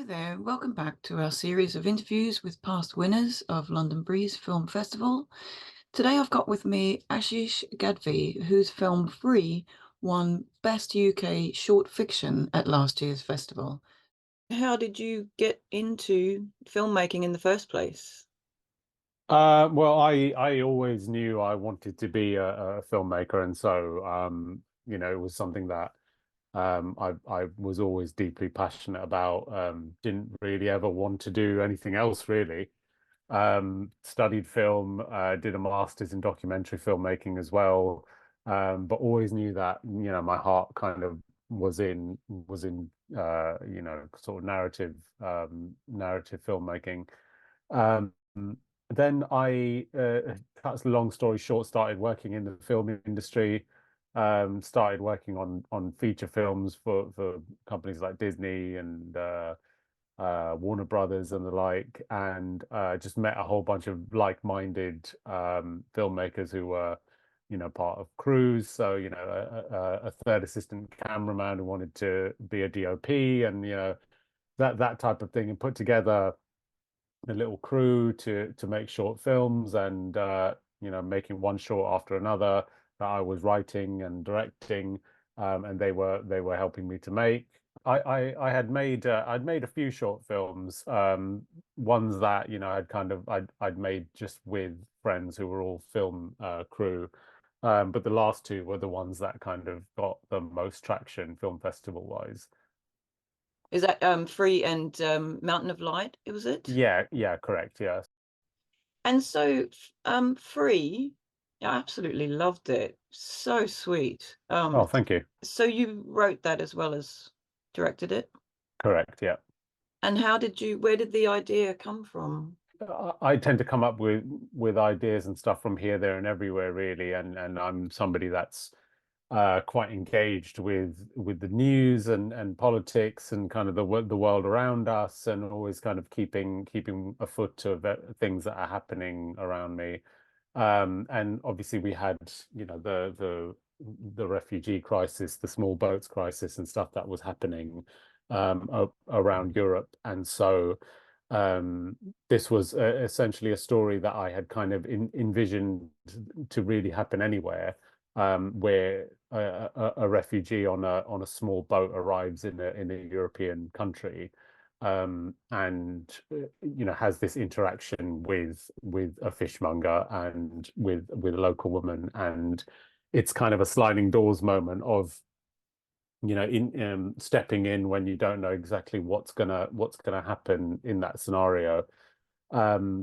Hi there, welcome back to our series of interviews with past winners of London Breeze Film Festival. Today I've got with me Ashish Gadhvi, whose film Free won Best UK Short Fiction at last year's festival. How did you get into filmmaking in the first place? Well, I always knew I wanted to be a filmmaker, and so it was something that I was always deeply passionate about. Didn't really ever want to do anything else really. Studied film, did a master's in documentary filmmaking as well, but always knew that my heart kind of was in sort of narrative filmmaking. Um, then cut a long story short, started working in the film industry, started working on feature films for companies like Disney and Warner Brothers and the like, and just met a whole bunch of like-minded filmmakers who were, part of crews. So, a third assistant cameraman who wanted to be a DOP, and that type of thing, and put together a little crew to make short films and making one short after another that I was writing and directing, and they were helping me to make. I had made I'd made a few short films, ones that I'd made just with friends who were all film crew, but the last two were the ones that kind of got the most traction film festival wise. Is that Free and Mountain of Light, was it? Yeah, yeah, correct. Yeah. And so Free, I absolutely loved it. So sweet. Oh, thank you. So you wrote that as well as directed it? Correct. Yeah. And where did the idea come from? I tend to come up with ideas and stuff from here, there, and everywhere, really. And I'm somebody that's quite engaged with the news and politics and kind of the world around us, and always kind of keeping a foot of things that are happening around me. And obviously, we had the refugee crisis, the small boats crisis, and stuff that was happening around Europe, and so. This was essentially a story that I had kind of envisioned to really happen anywhere, where a refugee on a small boat arrives in a European country, and has this interaction with a fishmonger and with a local woman, and it's kind of a sliding doors moment of in stepping in when you don't know exactly what's gonna happen in that scenario.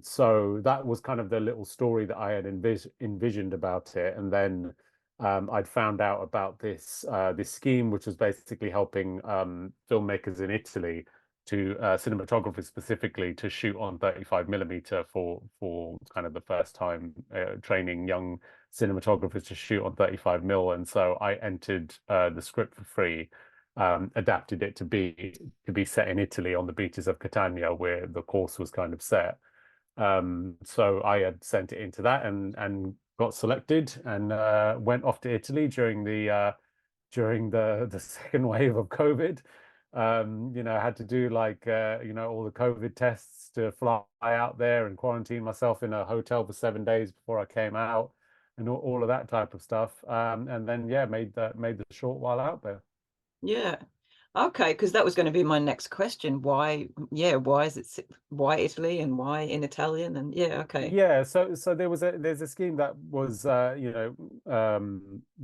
So that was kind of the little story that I had envisioned about it, and then I'd found out about this scheme, which was basically helping filmmakers in Italy to cinematographers specifically to shoot on 35 millimeter for kind of the first time, training young cinematographers to shoot on 35 mil. And so I entered the script for free, adapted it to be set in Italy on the beaches of Catania, where the course was kind of set. So I had sent it into that and got selected, and went off to Italy during the second wave of COVID. Had to do like all the COVID tests to fly out there and quarantine myself in a hotel for 7 days before I came out, and all of that type of stuff. And then yeah, made the short while out there. Yeah. Okay, because that was going to be my next question. Why is why Italy and why in Italian? And yeah, okay. Yeah, so there's a scheme that was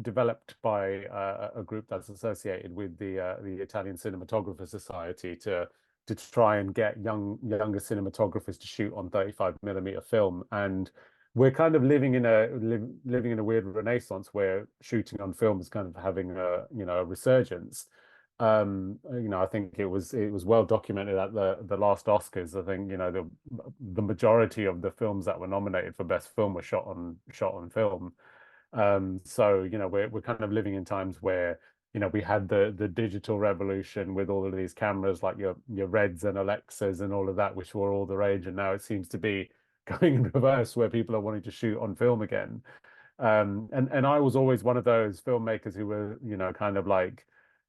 developed by a group that's associated with the Italian Cinematographer Society to try and get younger cinematographers to shoot on 35 millimeter film. And we're kind of living in a weird renaissance where shooting on film is kind of having a resurgence. I think it was well documented at the last Oscars. I think the majority of the films that were nominated for best film were shot on film. So we're kind of living in times where we had the digital revolution with all of these cameras like your Reds and Alexas and all of that, which were all the rage, and now it seems to be going in reverse where people are wanting to shoot on film again. And I was always one of those filmmakers who were kind of like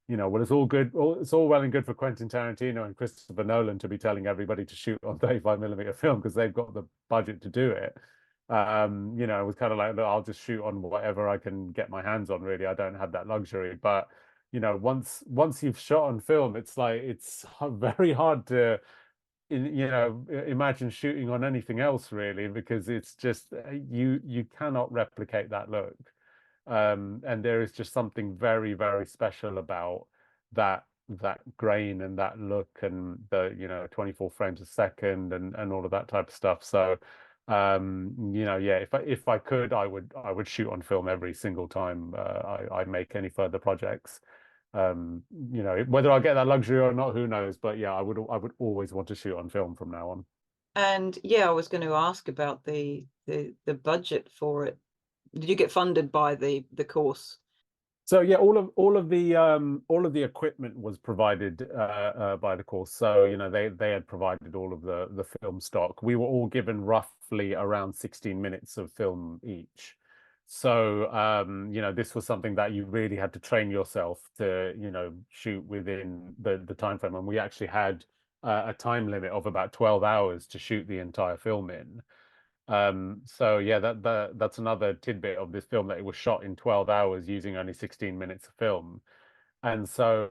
well, it's all good. It's all well and good for Quentin Tarantino and Christopher Nolan to be telling everybody to shoot on 35 millimeter film because they've got the budget to do it. It was kind of like, look, I'll just shoot on whatever I can get my hands on, really. I don't have that luxury. But, once you've shot on film, it's like it's very hard to imagine shooting on anything else really, because it's just you cannot replicate that look. And there is just something very, very special about that grain and that look and the 24 frames a second and all of that type of stuff. So yeah, if I could, I would shoot on film every single time I make any further projects. Whether I get that luxury or not, who knows? But yeah, I would always want to shoot on film from now on. And yeah, I was going to ask about the budget for it. Did you get funded by the course? So yeah, all of the equipment was provided by the course. So they had provided all of the film stock. We were all given roughly around 16 minutes of film each. So this was something that you really had to train yourself to shoot within the time frame. And we actually had a time limit of about 12 hours to shoot the entire film in. So yeah, that's another tidbit of this film, that it was shot in 12 hours using only 16 minutes of film. And so,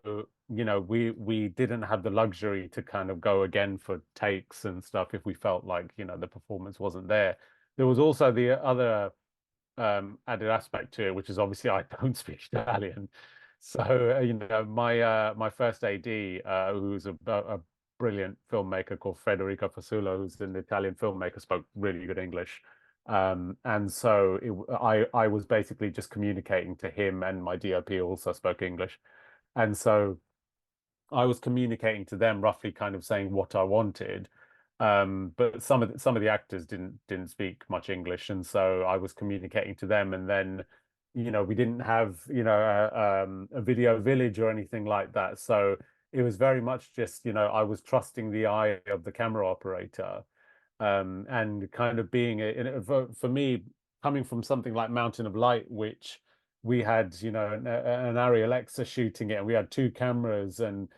we didn't have the luxury to kind of go again for takes and stuff if we felt like, the performance wasn't there. There was also the other added aspect to it, which is obviously I don't speak Italian. So, my first AD, who's a brilliant filmmaker called Federico Fasulo, who's an Italian filmmaker, spoke really good English. And so I was basically just communicating to him, and my DOP also spoke English. And so I was communicating to them roughly kind of saying what I wanted. But some of the actors didn't speak much English, and so I was communicating to them. And then, we didn't have, a video village or anything like that. So it was very much just, I was trusting the eye of the camera operator, and kind of being for me, coming from something like Mountain of Light, which we had, an Arri Alexa shooting it, and we had two cameras and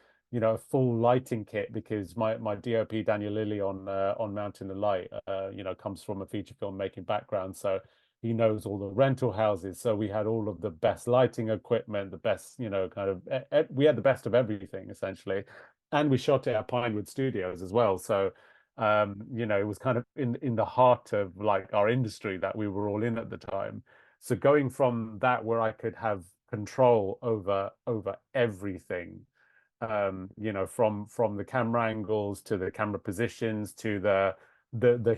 a full lighting kit, because my DOP Daniel Lilly on Mountain of Light, comes from a feature film making background, so he knows all the rental houses. So we had all of the best lighting equipment, the best, kind of we had the best of everything essentially, and we shot it at Pinewood Studios as well. So it was kind of in the heart of like our industry that we were all in at the time. So going from that, where I could have control over everything, from the camera angles to the camera positions to the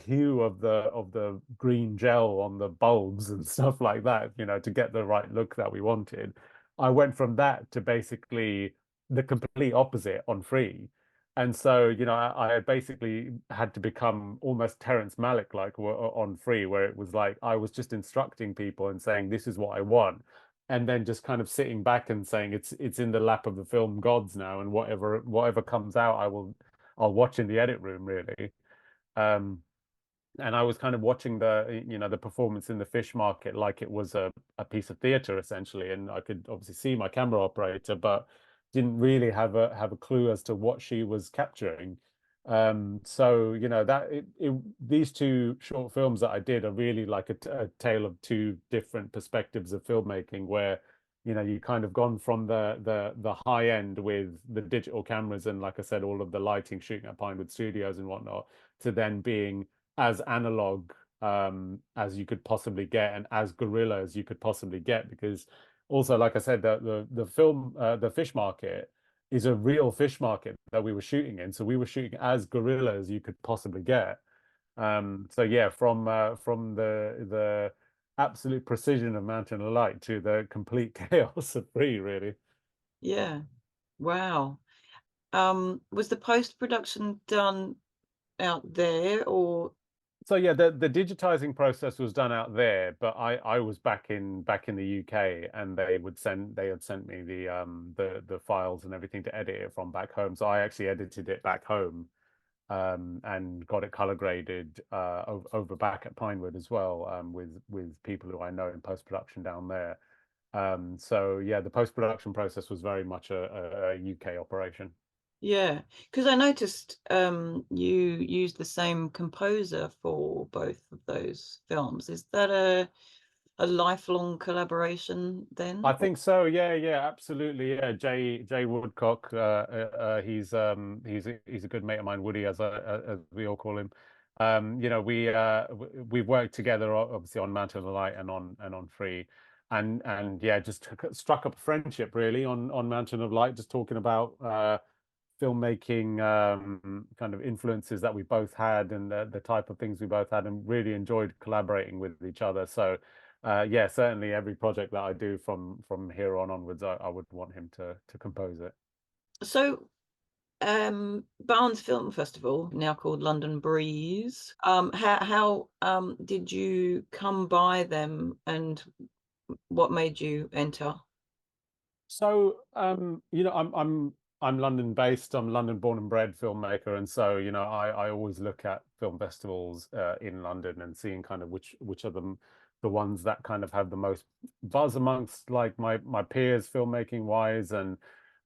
hue of the green gel on the bulbs and stuff like that, to get the right look that we wanted. I went from that to basically the complete opposite on Free. And so, I basically had to become almost Terrence Malick like on Free, where it was like I was just instructing people and saying, this is what I want. And then just kind of sitting back and saying it's in the lap of the film gods now, and whatever comes out, I'll watch in the edit room, really. Um, and I was kind of watching the performance in the fish market like it was a piece of theater essentially, and I could obviously see my camera operator, but didn't really have a clue as to what she was capturing. So these two short films that I did are really like a tale of two different perspectives of filmmaking, where you kind of gone from the high end with the digital cameras and, like I said, all of the lighting, shooting at Pinewood Studios and whatnot, to then being as analog as you could possibly get, and as guerrilla as you could possibly get. Because also, like I said, the film, the fish market is a real fish market that we were shooting in. So we were shooting as guerrilla as you could possibly get. So yeah, from the absolute precision of Mountain of Light to the complete chaos of Free, really. Yeah. Wow. Was the post-production done out there or So yeah, the digitizing process was done out there, but I was back in the UK, and they had sent me the files and everything to edit it from back home. So I actually edited it back home, and got it color graded over back at Pinewood as well, with people who I know in post production down there. So yeah, the post-production process was very much a UK operation. Yeah, because I noticed you used the same composer for both of those films. Is that a lifelong collaboration then? I think so. Yeah, yeah, absolutely. Yeah, Jay Woodcock. He's a good mate of mine, Woody, as we all call him. We've worked together obviously on Mountain of the Light and on Free, and yeah, just struck up a friendship really on Mountain of Light, just talking about filmmaking kind of influences that we both had and the type of things we both had, and really enjoyed collaborating with each other. So yeah, certainly every project that I do from here on onwards, I would want him to compose it. So Barnes Film Festival, now called London Breeze. How did you come by them, and what made you enter? So, I'm London based. I'm London born and bred filmmaker, and so I always look at film festivals in London and seeing kind of which are the ones that kind of have the most buzz amongst like my peers filmmaking wise, and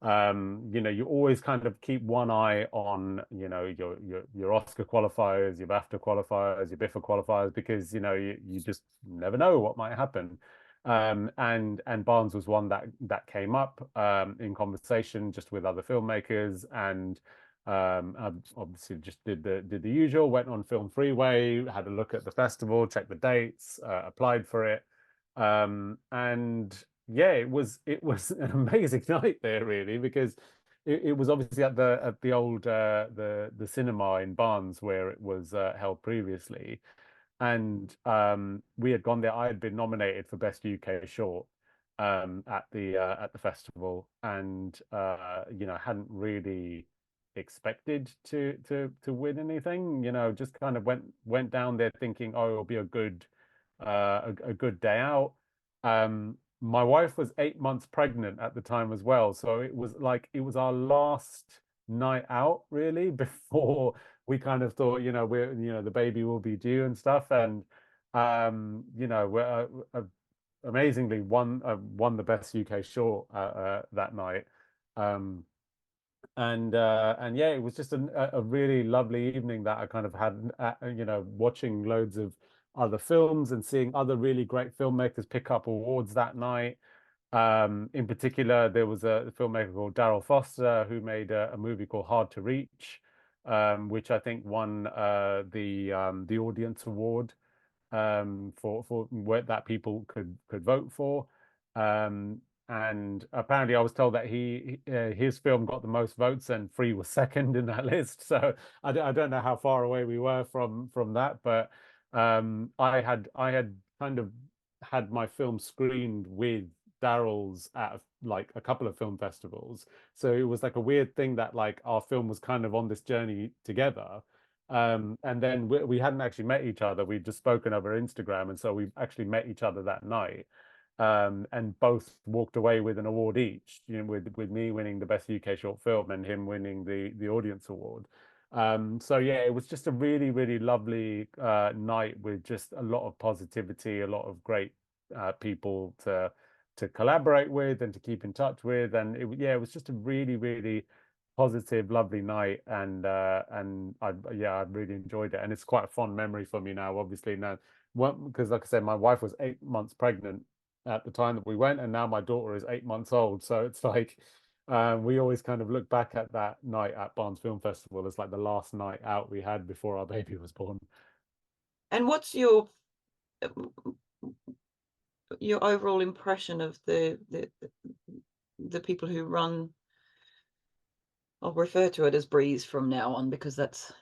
you always kind of keep one eye on your Oscar qualifiers, your BAFTA qualifiers, your BIFA qualifiers, because you just never know what might happen. And Barnes was one that came up in conversation just with other filmmakers, and I obviously just did the usual, went on Film Freeway, had a look at the festival, checked the dates, applied for it, and yeah, it was an amazing night there really, because it was obviously at the old the cinema in Barnes where it was held previously, and we had gone there. I had been nominated for Best UK Short at the festival, and hadn't really expected to win anything. Just kind of went down there thinking, oh, it'll be a a good day out. My wife was 8 months pregnant at the time as well, so it was our last night out really before we kind of thought, the baby will be due and stuff, and we're amazingly won the best UK short that night. Um, and yeah, it was just a really lovely evening that I kind of had, watching loads of other films and seeing other really great filmmakers pick up awards that night. In particular, there was a filmmaker called Daryl Foster who made a movie called Hard to Reach, which I think won the audience award for where that people could vote for. And apparently, I was told that his film got the most votes, and Free was second in that list. So I don't know how far away we were from that, but I had kind of had my film screened with Daryl's at like a couple of film festivals. So it was like a weird thing that like our film was kind of on this journey together. And then we hadn't actually met each other. We'd just spoken over Instagram, and so we actually met each other that night. And both walked away with an award each, with me winning the best UK short film and him winning the audience award. So yeah, it was just a really, really lovely night with just a lot of positivity, a lot of great people to collaborate with and to keep in touch with. And yeah, it was just a really, really positive, lovely night, and I really enjoyed it, and it's quite a fond memory for me now. Obviously now, because like I said, my wife was 8 months pregnant at the time that we went, and now my daughter is 8 months old. So it's like we always kind of look back at that night at Barnes Film Festival as like the last night out we had before our baby was born. And what's your overall impression of the people who run? I'll refer to it as Breeze from now on because that's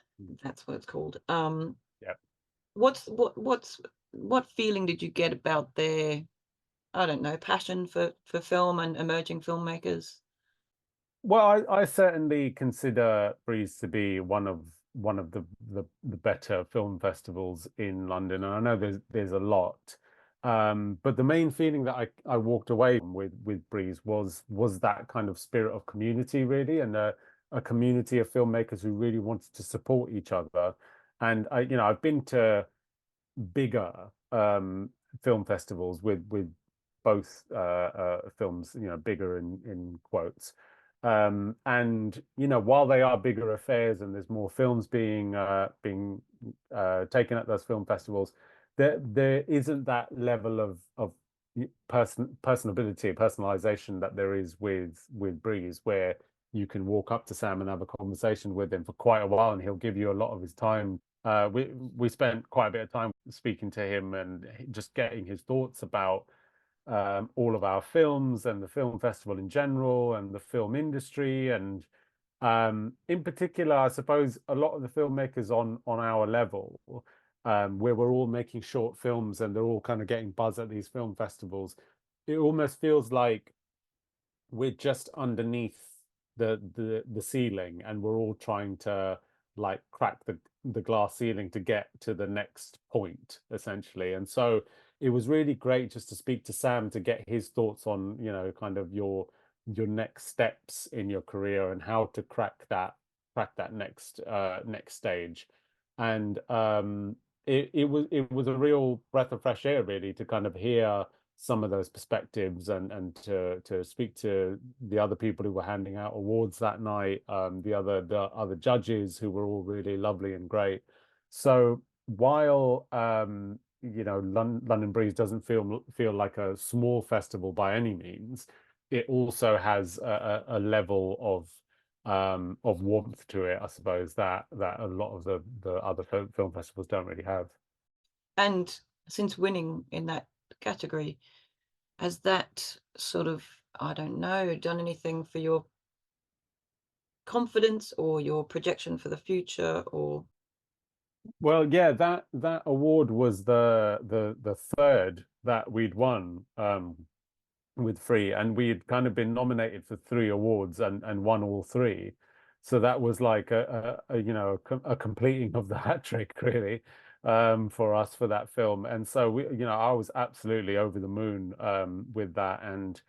what it's called. Yeah. What feeling did you get about their, I don't know, passion for film and emerging filmmakers? Well, I certainly consider Breeze to be one of the better film festivals in London, and I know there's a lot. But the main feeling that I walked away with Breeze was that kind of spirit of community, really, and a community of filmmakers who really wanted to support each other. And I've been to bigger film festivals with both films, bigger in quotes. And while they are bigger affairs and there's more films being taken at those film festivals, there isn't that level of personalization that there is with Breeze, where you can walk up to Sam and have a conversation with him for quite a while, and he'll give you a lot of his time. We spent quite a bit of time speaking to him and just getting his thoughts about all of our films and the film festival in general and the film industry. And in particular, I suppose a lot of the filmmakers on our level, where we're all making short films and they're all kind of getting buzz at these film festivals, it almost feels like we're just underneath the ceiling, and we're all trying to like crack the glass ceiling to get to the next point, essentially. And so it was really great just to speak to Sam to get his thoughts on, kind of your next steps in your career and how to crack that next stage. And it was a real breath of fresh air, really, to kind of hear some of those perspectives, and to speak to the other people who were handing out awards that night, the other judges, who were all really lovely and great. So while London Breeze doesn't feel like a small festival by any means, it also has a level of warmth to it, I suppose, that a lot of the other film festivals don't really have. And since winning in that category, has that sort of, I don't know, done anything for your confidence or your projection for the future? Or Well, yeah, that award was the third that we'd won with Free, and we'd kind of been nominated for three awards and won all three. So that was like a completing of the hat trick, really, for us for that film. And so I was absolutely over the moon with that. And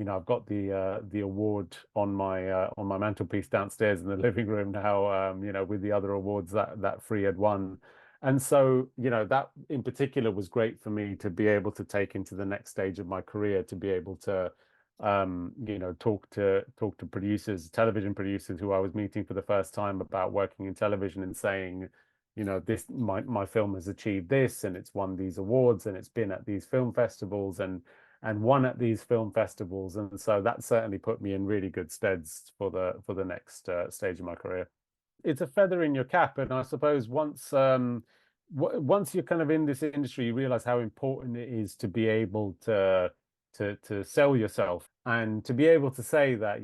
I've got the award on my mantelpiece downstairs in the living room now, with the other awards that Free had won. And so, that in particular was great for me to be able to take into the next stage of my career, to be able to, talk to producers, television producers who I was meeting for the first time about working in television, and saying, this my film has achieved this, and it's won these awards, and it's been at these film festivals, and won at these film festivals. And so that certainly put me in really good steads for the next stage of my career. It's a feather in your cap, and I suppose once you're kind of in this industry, you realize how important it is to be able to sell yourself, and to be able to say that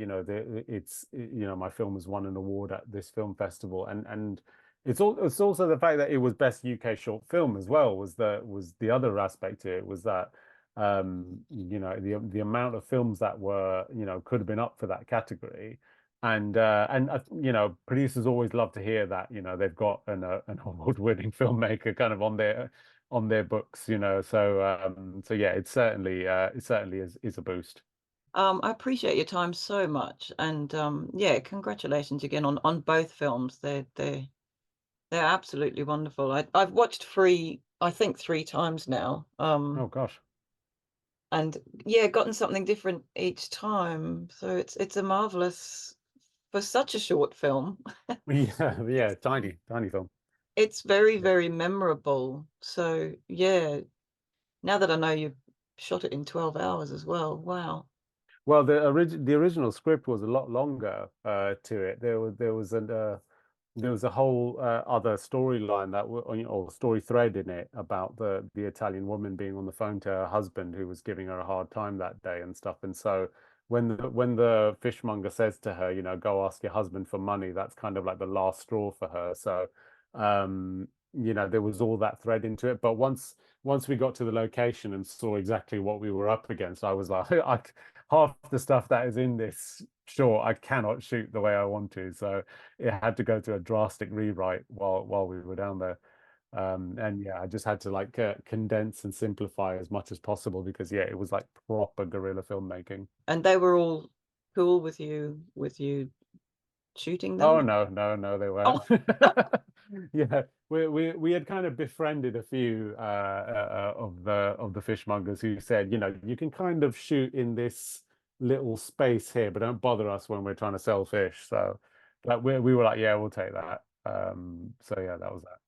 my film has won an award at this film festival. And it's also the fact that it was best UK short film as well, was the other aspect to it, was that the amount of films that were, could have been up for that category. And producers always love to hear that, they've got an award-winning filmmaker kind of on their books. So yeah, it certainly is a boost. I appreciate your time so much, and yeah, congratulations again on both films. They're absolutely wonderful. I've watched Free, I think, 3 times now. Oh gosh. And yeah, gotten something different each time. So it's a marvelous, for such a short film. Yeah, yeah, tiny film. It's very, very memorable. So yeah, now that I know you shot it in 12 hours as well. Wow. Well, the original script was a lot longer to it. There was a whole other storyline or story thread in it, about the Italian woman being on the phone to her husband, who was giving her a hard time that day and stuff. And so when the fishmonger says to her, go ask your husband for money, that's kind of like the last straw for her. So there was all that thread into it. But once we got to the location and saw exactly what we were up against, I was like, half the stuff that is in this short, I cannot shoot the way I want to. So it had to go to a drastic rewrite while we were down there. And yeah, I just had to like condense and simplify as much as possible, because yeah, it was like proper guerrilla filmmaking. And they were all cool with you shooting Oh them? no, no, no, they Oh, weren't. Yeah, we had kind of befriended a few of the fishmongers who said, you know, you can kind of shoot in this little space here, but don't bother us when we're trying to sell fish. So, like we were like, yeah, we'll take that. So yeah, that was that.